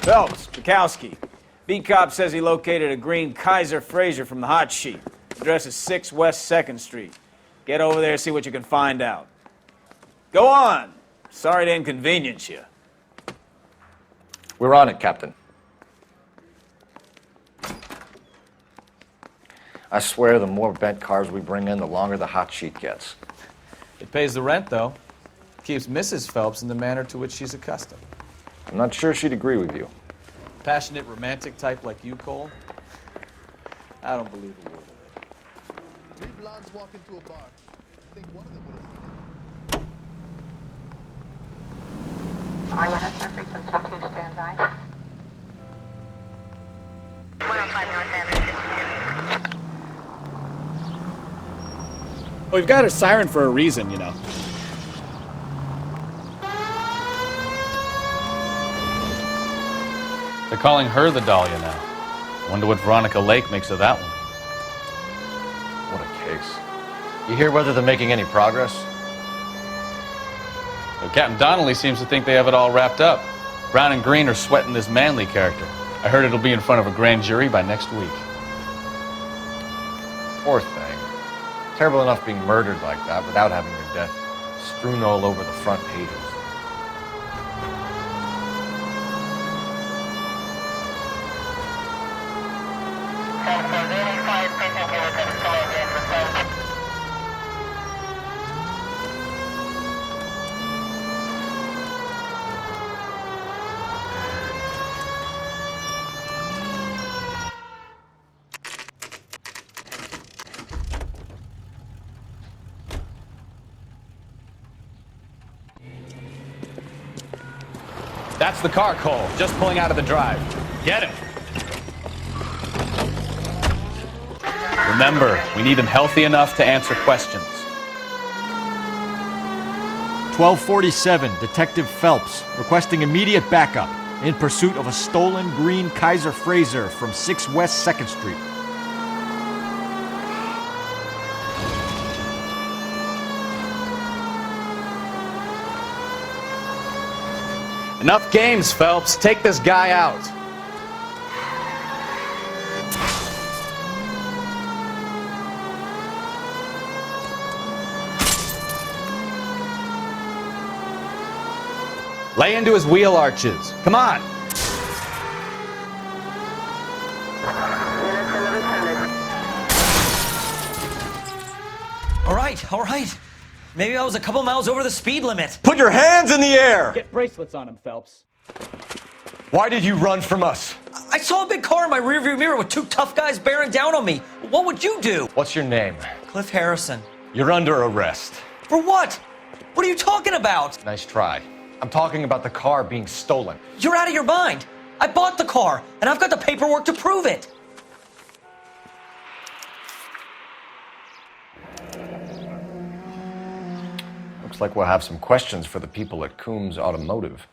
Phelps, Bukowski. B-Cop says he located a green Kaiser Fraser from the hot sheet. Address is 6 West 2nd Street. Get over there, see what you can find out. Go on. Sorry to inconvenience you. We're on it, Captain. I swear the more bent cars we bring in, the longer the hot sheet gets. It pays the rent, though. Keeps Mrs. Phelps in the manner to which she's accustomed. I'm not sure she'd agree with you. Passionate, romantic type like you, Cole? I don't believe a word of it. Three blondes walk into a bar. I think one of them would have Are you Hudson frequency 2 stand by? 105 North Avenue. Well, we've got her siren for a reason, you know. They're calling her the Dahlia now. Wonder what Veronica Lake makes of that one. What a case. You hear whether they're making any progress? Well, Captain Donnelly seems to think they have it all wrapped up. Brown and Green are sweating this Manley character. I heard it'll be in front of a grand jury by next week. Poor thing. Terrible enough being murdered like that without having her death strewn all over the front pages. That's the car, Cole. Just pulling out of the drive. Get him. Remember, we need him healthy enough to answer questions. 1247, Detective Phelps, requesting immediate backup in pursuit of a stolen green Kaiser Fraser from 6 West 2nd Street. Enough games, Phelps. Take this guy out. Lay into his wheel arches. Come on. All right. Maybe I was a couple miles over the speed limit. Put your hands in the air! Get bracelets on him, Phelps. Why did you run from us? I saw a big car in my rearview mirror with 2 tough guys bearing down on me. What would you do? What's your name? Cliff Harrison. You're under arrest. For what? What are you talking about? Nice try. I'm talking about the car being stolen. You're out of your mind. I bought the car, and I've got the paperwork to prove it. Looks like we'll have some questions for the people at Coombs Automotive.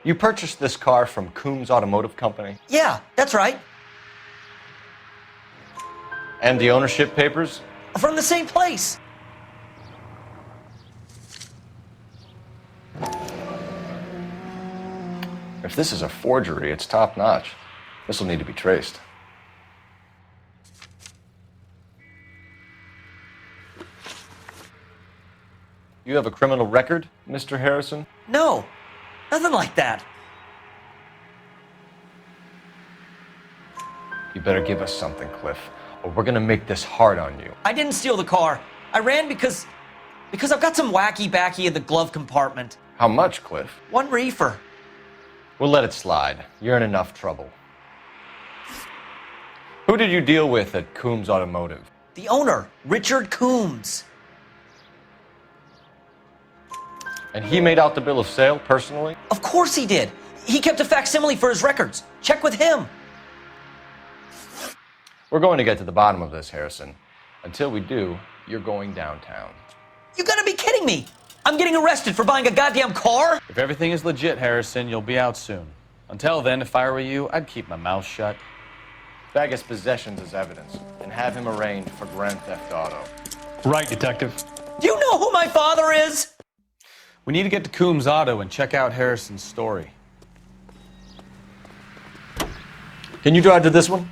You purchased this car from Coombs Automotive Company? Yeah, that's right. And the ownership papers? From the same place. If this is a forgery, it's top-notch. This will need to be traced. You have a criminal record, Mr. Harrison? No, nothing like that. You better give us something, Cliff, or we're gonna make this hard on you. I didn't steal the car. I ran because I've got some wacky backy in the glove compartment. How much, Cliff? 1 reefer. We'll let it slide. You're in enough trouble. Who did you deal with at Coombs Automotive? The owner, Richard Coombs. And he made out the bill of sale personally? Of course he did. He kept a facsimile for his records. Check with him. We're going to get to the bottom of this, Harrison. Until we do, you're going downtown. You gotta be kidding me. I'm getting arrested for buying a goddamn car? If everything is legit, Harrison, you'll be out soon. Until then, if I were you, I'd keep my mouth shut. Bag his possessions as evidence and have him arraigned for grand theft auto. Right, Detective. Do you know who my father is? We need to get to Coombs Auto and check out Harrison's story. Can you drive to this one?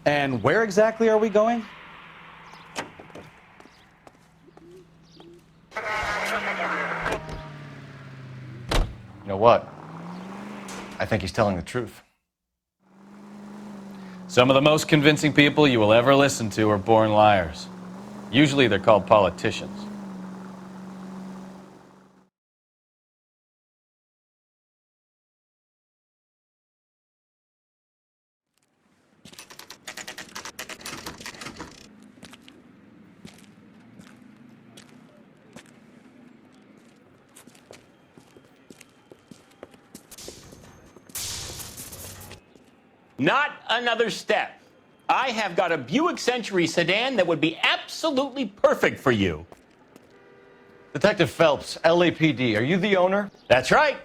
And where exactly are we going? You know what? I think he's telling the truth. Some of the most convincing people you will ever listen to are born liars. Usually they're called politicians. Not another step. I have got a Buick Century sedan that would be absolutely perfect for you. Detective Phelps, LAPD, are you the owner? That's right.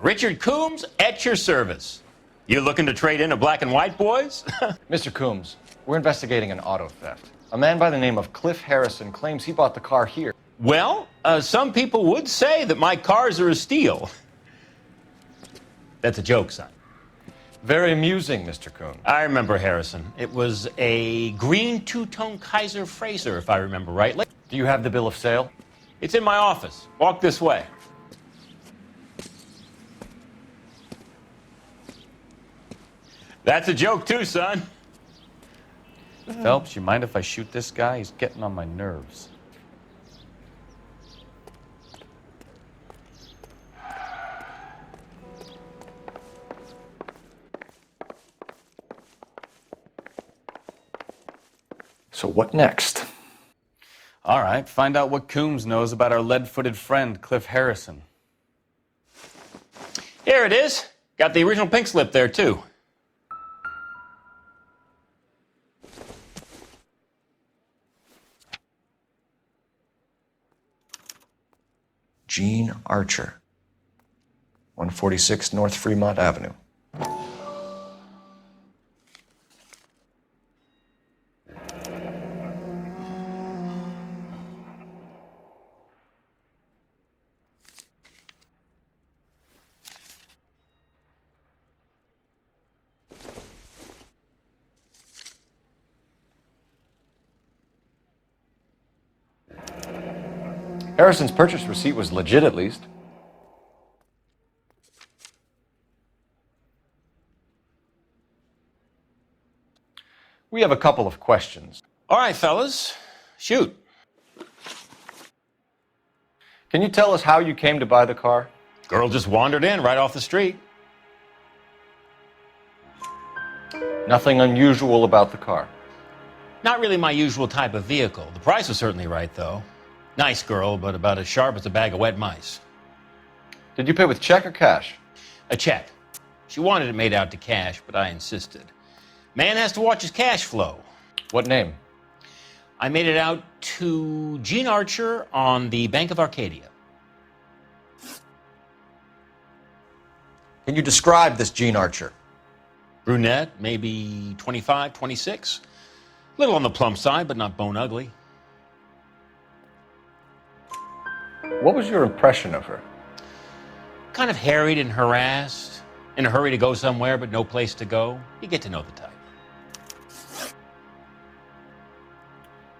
Richard Coombs at your service. You looking to trade in a black and white, boys? Mr. Coombs, we're investigating an auto theft. A man by the name of Cliff Harrison claims he bought the car here. Well, some people would say that my cars are a steal. That's a joke, son. Very amusing, Mr. Coombs. I remember Harrison. It was a green two-tone Kaiser Frazer, if I remember rightly. Do you have the bill of sale? It's in my office. Walk this way. That's a joke too, son. Phelps, you mind if I shoot this guy? He's getting on my nerves. So what next? All right, find out what Coombs knows about our lead-footed friend, Cliff Harrison. Here it is. Got the original pink slip there, too. Gene Archer, 146 North Fremont Avenue. Harrison's purchase receipt was legit, at least. We have a couple of questions. All right, fellas. Shoot. Can you tell us how you came to buy the car? Girl just wandered in right off the street. Nothing unusual about the car. Not really my usual type of vehicle. The price was certainly right, though. Nice girl, but about as sharp as a bag of wet mice. Did you pay with check or cash? A check. She wanted it made out to cash, but I insisted. Man has to watch his cash flow. What name? I made it out to Gene Archer on the Bank of Arcadia. Can you describe this Gene Archer? Brunette, maybe 25, 26. Little on the plump side, but not bone ugly. What was your impression of her? Kind of harried and harassed. In a hurry to go somewhere, but no place to go. You get to know the type.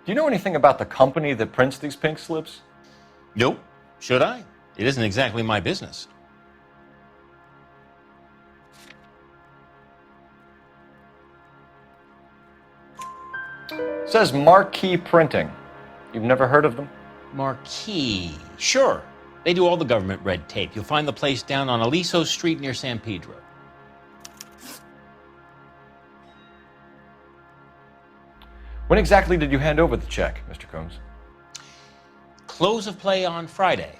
Do you know anything about the company that prints these pink slips? Nope. Should I? It isn't exactly my business. It says Marquee Printing. You've never heard of them? Marquee. Sure. They do all the government red tape. You'll find the place down on Aliso Street near San Pedro. When exactly did you hand over the check, Mr. Combs? Close of play on Friday.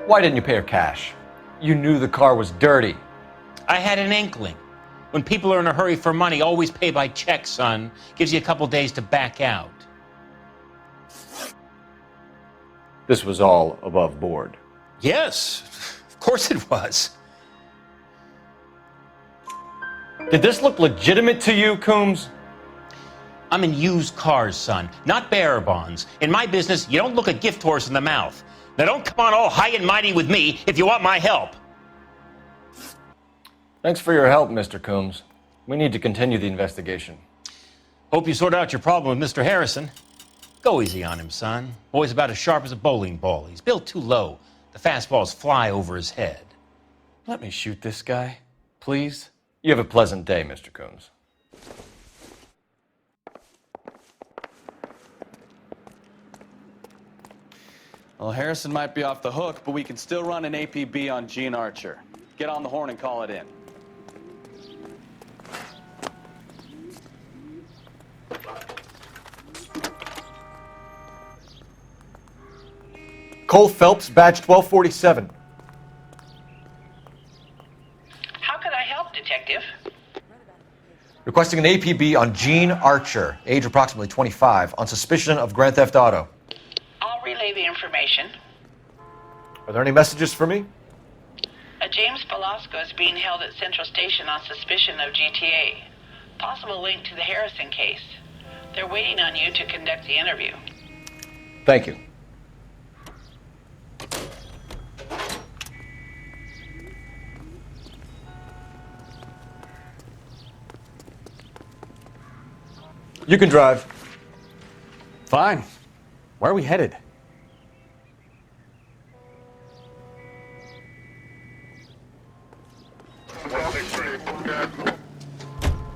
Why didn't you pay her cash? You knew the car was dirty. I had an inkling. When people are in a hurry for money, always pay by check, son. Gives you a couple days to back out. This was all above board. Yes, of course it was. Did this look legitimate to you, Coombs? I'm in used cars, son, not bearer bonds. In my business, you don't look a gift horse in the mouth. Now don't come on all high and mighty with me if you want my help. Thanks for your help, Mr. Coombs. We need to continue the investigation. Hope you sort out your problem with Mr. Harrison. Go easy on him, son. Boy's about as sharp as a bowling ball. He's built too low. The fastballs fly over his head. Let me shoot this guy, please. You have a pleasant day, Mr. Coombs. Well, Harrison might be off the hook, but we can still run an APB on Gene Archer. Get on the horn and call it in. Cole Phelps, badge 1247. How can I help, Detective? Requesting an APB on Gene Archer, age approximately 25, on suspicion of Grand Theft Auto. I'll relay the information. Are there any messages for me? A James Velasco is being held at Central Station on suspicion of GTA. Possible link to the Harrison case. They're waiting on you to conduct the interview. Thank you. You can drive. Fine. Where are we headed?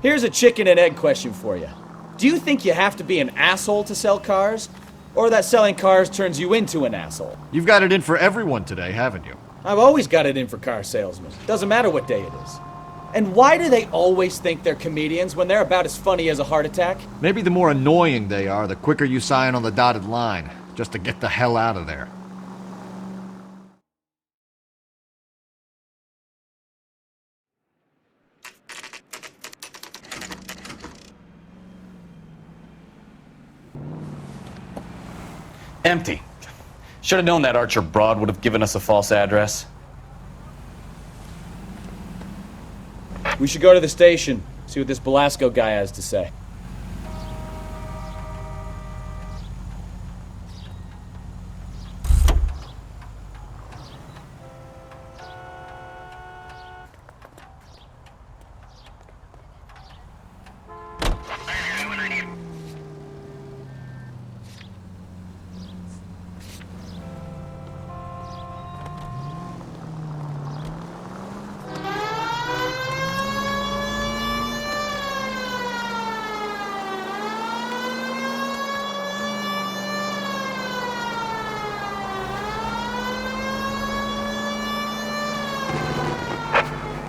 Here's a chicken and egg question for you. Do you think you have to be an asshole to sell cars? Or that selling cars turns you into an asshole? You've got it in for everyone today, haven't you? I've always got it in for car salesmen. Doesn't matter what day it is. And why do they always think they're comedians when they're about as funny as a heart attack? Maybe the more annoying they are, the quicker you sign on the dotted line, just to get the hell out of there. Empty. Should have known that Archer broad would have given us a false address. We should go to the station, see what this Velasco guy has to say.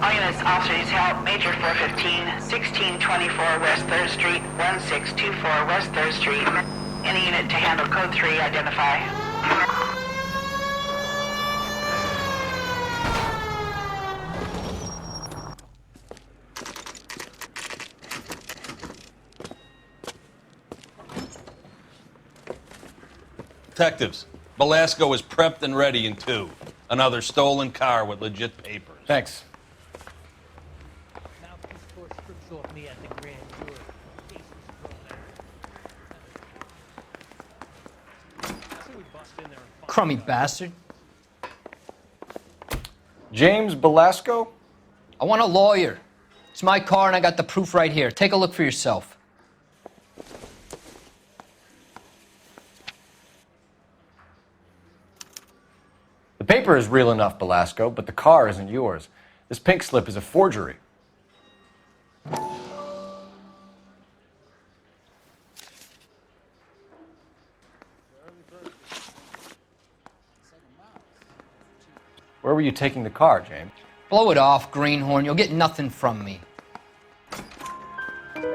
All units, officers help. Major 415, 1624 West 3rd Street, 1624 West 3rd Street. Any unit to handle code 3, identify. Detectives, Velasco is prepped and ready in 2. Another stolen car with legit papers. Thanks. Crummy bastard. James Velasco? I want a lawyer. It's my car and I got the proof right here. Take a look for yourself. The paper is real enough, Velasco, but the car isn't yours. This pink slip is a forgery. Where were you taking the car, James? Blow it off, greenhorn. You'll get nothing from me.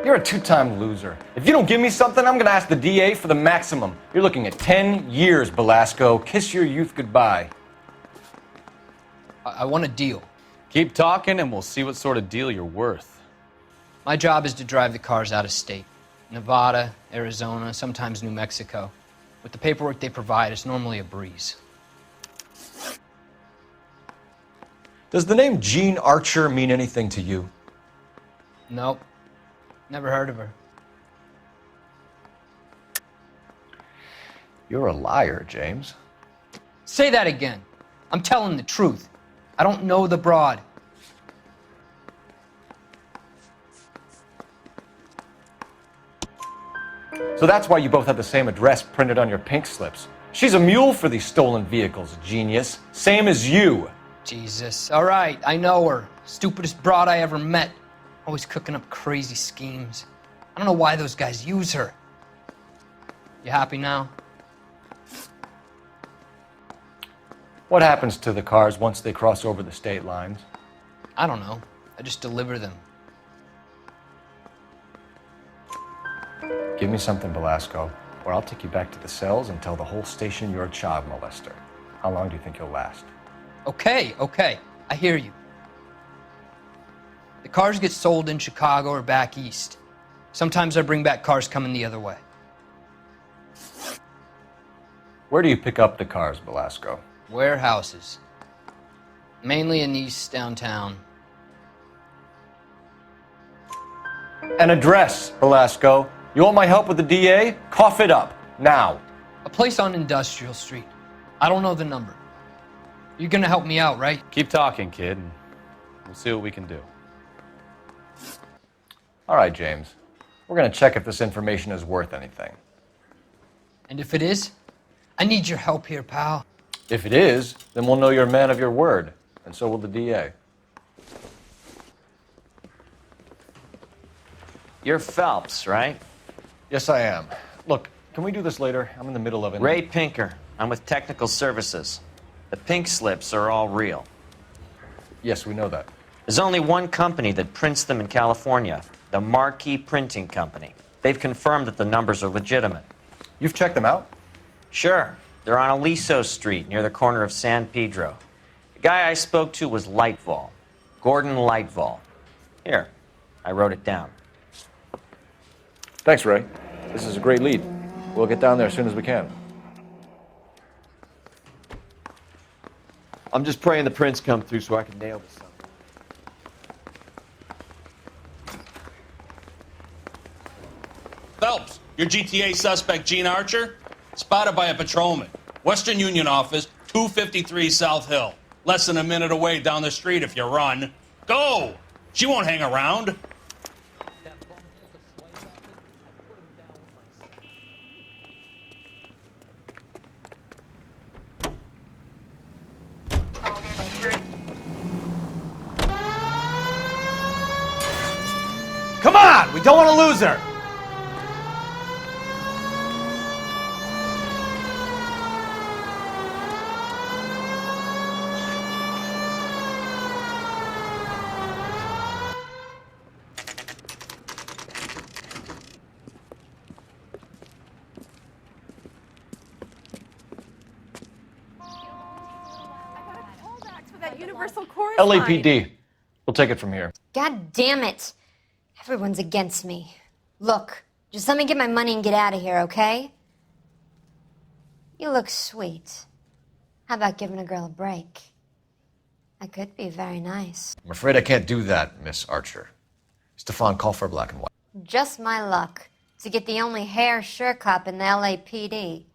You're a two-time loser. If you don't give me something, I'm gonna ask the DA for the maximum. You're looking at 10 years, Belasco. Kiss your youth goodbye. I want a deal. Keep talking and we'll see what sort of deal you're worth. My job is to drive the cars out of state. Nevada, Arizona, sometimes New Mexico. With the paperwork they provide, it's normally a breeze. Does the name Jean Archer mean anything to you? Nope. Never heard of her. You're a liar, James. Say that again. I'm telling the truth. I don't know the broad. So that's why you both have the same address printed on your pink slips. She's a mule for these stolen vehicles, genius. Same as you. Jesus. All right, I know her. Stupidest broad I ever met. Always cooking up crazy schemes. I don't know why those guys use her. You happy now? What happens to the cars once they cross over the state lines? I don't know. I just deliver them. Give me something, Belasco, or I'll take you back to the cells and tell the whole station you're a child molester. How long do you think you'll last? Okay. I hear you. The cars get sold in Chicago or back east. Sometimes I bring back cars coming the other way. Where do you pick up the cars, Belasco? Warehouses. Mainly in East downtown. An address, Belasco. You want my help with the DA? Cough it up, now. A place on Industrial Street. I don't know the number. You're gonna help me out, right? Keep talking, kid, and we'll see what we can do. All right, James. We're gonna check if this information is worth anything. And if it is, I need your help here, pal. If it is, then we'll know you're a man of your word, and so will the DA. You're Phelps, right? Yes, I am. Look, can we do this later? I'm in the middle of it. Ray Pinker. I'm with Technical Services. The pink slips are all real. Yes, we know that. There's only one company that prints them in California, the Marquee Printing Company. They've confirmed that the numbers are legitimate. You've checked them out? Sure. They're on Aliso Street, near the corner of San Pedro. The guy I spoke to was Lightval. Gordon Lightval. Here, I wrote it down. Thanks, Ray. This is a great lead. We'll get down there as soon as we can. I'm just praying the prints come through so I can nail this stuff. Phelps, your GTA suspect, Gene Archer, spotted by a patrolman. Western Union office, 253 South Hill. Less than a minute away down the street if you run. Go! She won't hang around. Come on! We don't want to lose her! Universal chorus LAPD. We'll take it from here. God damn it. Everyone's against me. Look, just let me get my money and get out of here, okay? You look sweet. How about giving a girl a break? I could be very nice. I'm afraid I can't do that, Miss Archer. Stefan, call for black and white. Just my luck to get the only hair sure cop in the LAPD.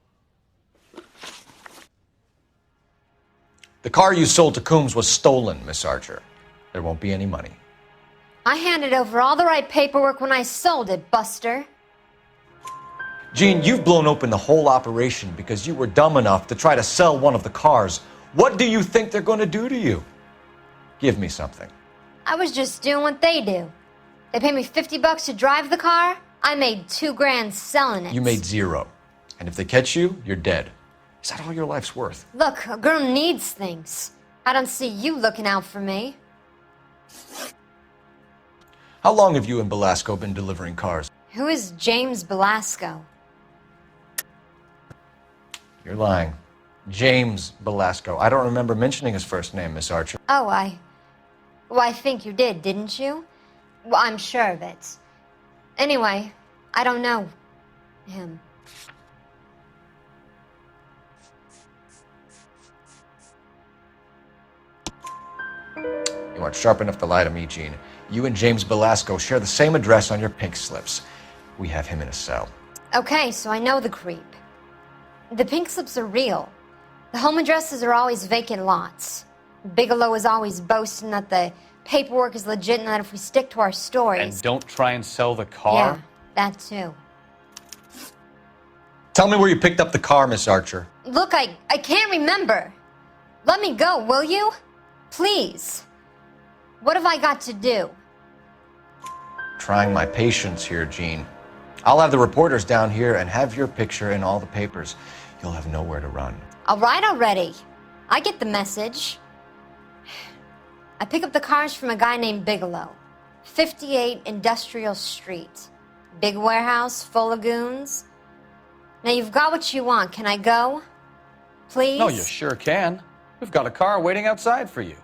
The car you sold to Coombs was stolen, Miss Archer. There won't be any money. I handed over all the right paperwork when I sold it, Buster. Gene, you've blown open the whole operation because you were dumb enough to try to sell one of the cars. What do you think they're going to do to you? Give me something. I was just doing what they do. They paid me $50 to drive the car. I made $2 grand selling it. You made zero. And if they catch you, you're dead. Is that all your life's worth? Look, a girl needs things. I don't see you looking out for me. How long have you and Belasco been delivering cars? Who is James Belasco? You're lying. James Belasco. I don't remember mentioning his first name, Miss Archer. Oh, Well, I think you did, didn't you? Well, I'm sure of it. Anyway, I don't know him. You aren't sharp enough to lie to me, Gene. You and James Belasco share the same address on your pink slips. We have him in a cell. Okay, so I know the creep. The pink slips are real. The home addresses are always vacant lots. Bigelow is always boasting that the paperwork is legit and that if we stick to our stories... And don't try and sell the car? Yeah, that too. Tell me where you picked up the car, Miss Archer. Look, I can't remember. Let me go, will you? Please. What have I got to do? Trying my patience here, Gene. I'll have the reporters down here and have your picture in all the papers. You'll have nowhere to run. All right already. I get the message. I pick up the cars from a guy named Bigelow. 58 Industrial Street. Big warehouse, full of goons. Now you've got what you want. Can I go? Please? No, you sure can. We've got a car waiting outside for you.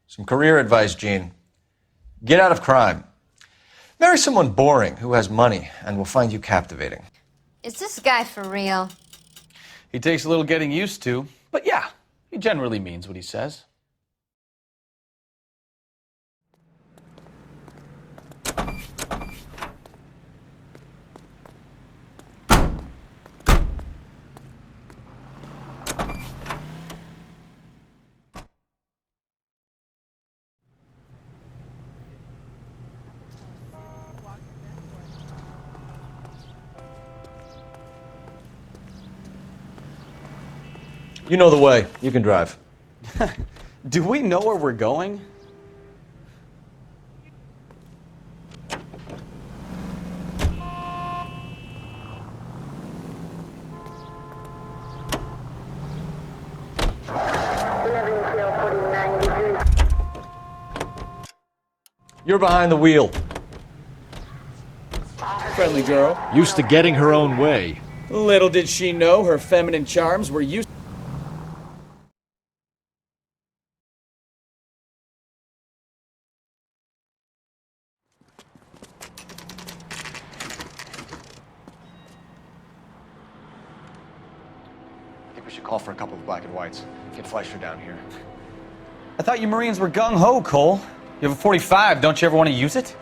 Some career advice, Gene. Get out of crime. Marry someone boring who has money and will find you captivating. Is this guy for real? He takes a little getting used to, but yeah, he generally means what he says. You know the way. You can drive. Do we know where we're going? You're behind the wheel. Friendly girl. Used to getting her own way. Little did she know her feminine charms were used. I think we should call for a couple of black and whites. Get Fleischer down here. I thought you Marines were gung-ho, Cole. You have a 45, don't you ever want to use it?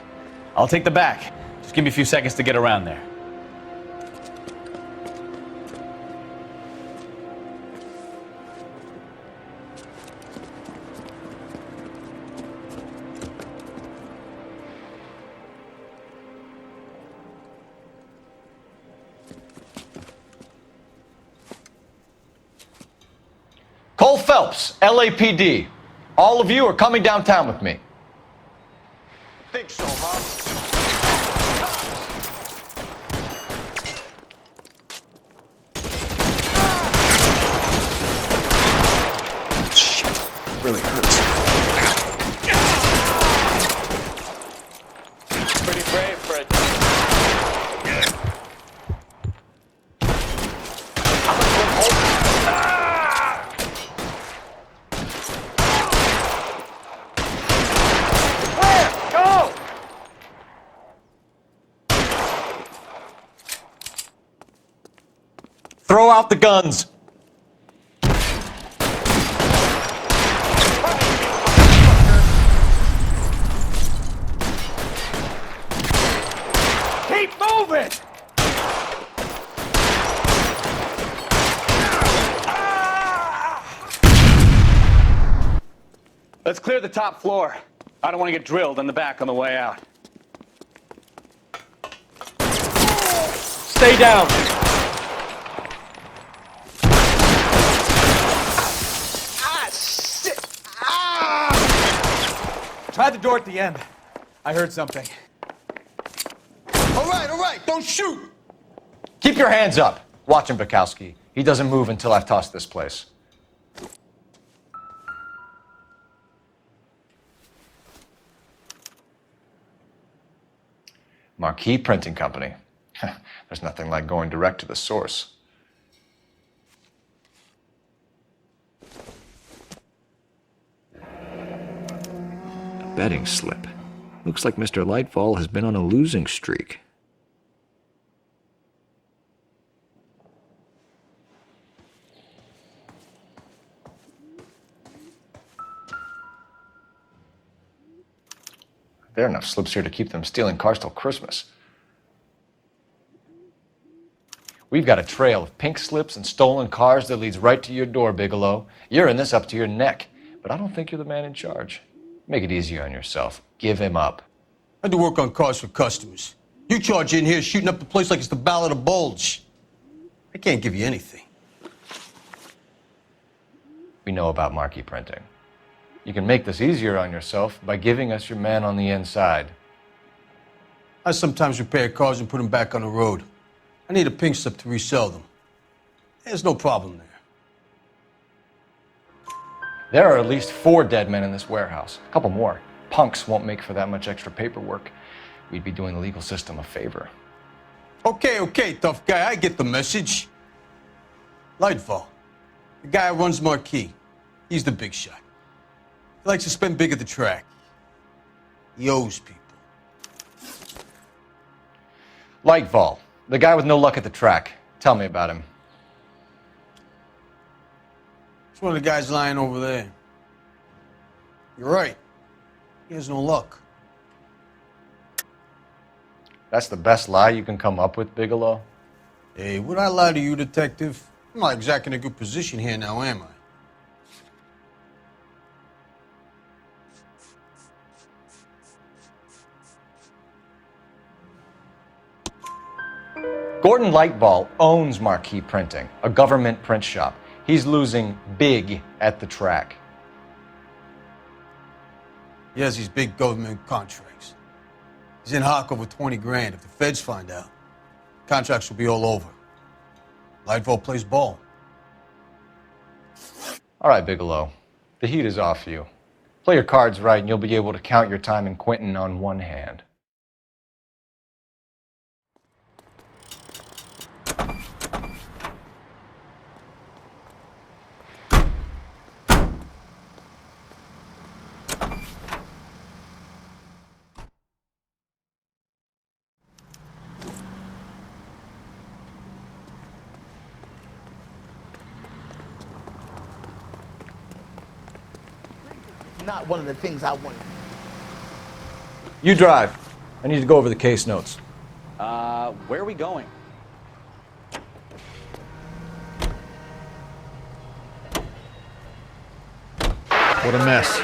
I'll take the back. Just give me a few seconds to get around there. Cole Phelps, LAPD. All of you are coming downtown with me. Think so, huh? Shit, really hurts. Pretty brave for a... Throw out the guns. Keep moving! Let's clear the top floor. I don't want to get drilled in the back on the way out. Stay down. Try the door at the end. I heard something. All right, don't shoot. Keep your hands up. Watch him, Bukowski. He doesn't move until I've tossed this place. Marquee Printing Company. There's nothing like going direct to the source. A betting slip. Looks like Mr. Lightfall has been on a losing streak. There are enough slips here to keep them stealing cars till Christmas. We've got a trail of pink slips and stolen cars that leads right to your door, Bigelow. You're in this up to your neck, but I don't think you're the man in charge. Make it easier on yourself. Give him up. I do work on cars for customers. You charge in here shooting up the place like it's the Ballad of Bulge. I can't give you anything. We know about Marquee Printing. You can make this easier on yourself by giving us your man on the inside. I sometimes repair cars and put them back on the road. I need a pink slip to resell them. There's no problem there. There are at least 4 dead men in this warehouse. A couple more. Punks won't make for that much extra paperwork. We'd be doing the legal system a favor. Okay, tough guy. I get the message. Lightfall, the guy who runs Marquee. He's the big shot. He likes to spend big at the track. He owes people. Lightfall, the guy with no luck at the track. Tell me about him. It's one of the guys lying over there. You're right. He has no luck. That's the best lie you can come up with, Bigelow? Hey, would I lie to you, detective? I'm not exactly in a good position here now, am I? Gordon Lightfall owns Marquee Printing, a government print shop. He's losing big at the track. He has these big government contracts. He's in hock over 20 grand. If the feds find out, contracts will be all over. Lightfall plays ball. All right, Bigelow. The heat is off you. Play your cards right and you'll be able to count your time in Quentin on one hand. Not one of the things I want. You drive. I need to go over the case notes. Where are we going? What a mess.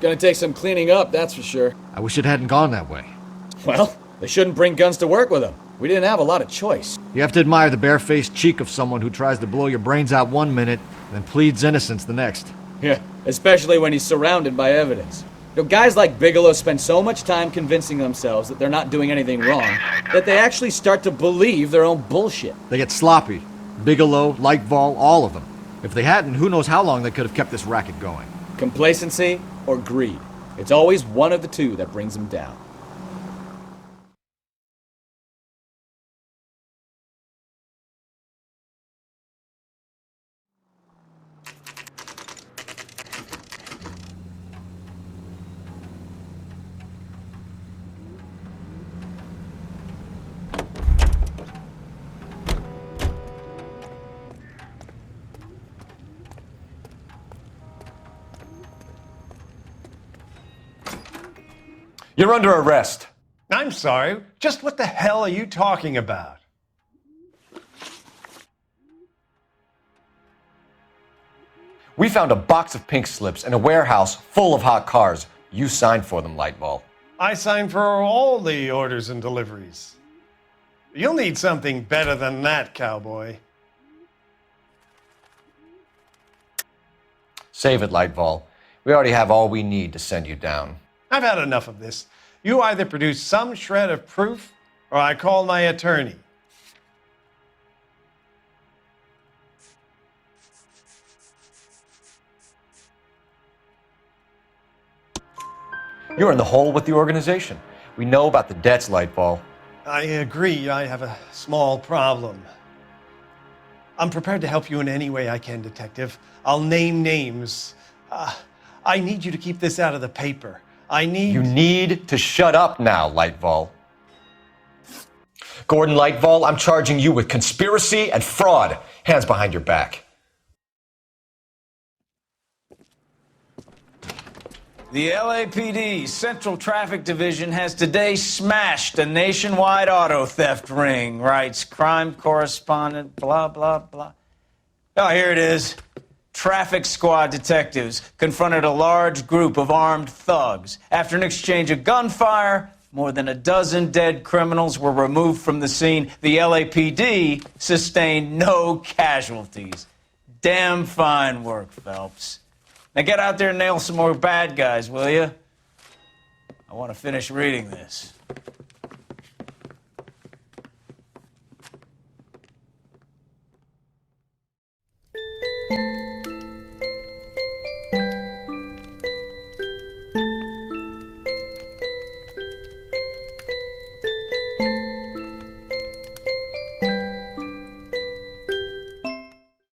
Gonna take some cleaning up, that's for sure. I wish it hadn't gone that way. Well, they shouldn't bring guns to work with them. We didn't have a lot of choice. You have to admire the barefaced cheek of someone who tries to blow your brains out one minute, then pleads innocence the next. Yeah, especially when he's surrounded by evidence. You know, guys like Bigelow spend so much time convincing themselves that they're not doing anything wrong that they actually start to believe their own bullshit. They get sloppy. Bigelow, Lightfall, all of them. If they hadn't, who knows how long they could have kept this racket going. Complacency or greed. It's always one of the two that brings them down. You're under arrest. I'm sorry. Just what the hell are you talking about? We found a box of pink slips in a warehouse full of hot cars. You signed for them, Lightfall. I signed for all the orders and deliveries. You'll need something better than that, cowboy. Save it, Lightfall. We already have all we need to send you down. I've had enough of this. You either produce some shred of proof, or I call my attorney. You're in the hole with the organization. We know about the debts, Lightfall. I agree, I have a small problem. I'm prepared to help you in any way I can, Detective. I'll name names. I need you to keep this out of the paper. You need to shut up now, Lightfall. Gordon Lightfall, I'm charging you with conspiracy and fraud. Hands behind your back. The LAPD Central Traffic Division has today smashed a nationwide auto theft ring, writes crime correspondent, blah, blah, blah. Oh, here it is. Traffic squad detectives confronted a large group of armed thugs. After an exchange of gunfire, more than a dozen dead criminals were removed from the scene. The LAPD sustained no casualties. Damn fine work, Phelps. Now get out there and nail some more bad guys, will you? I want to finish reading this.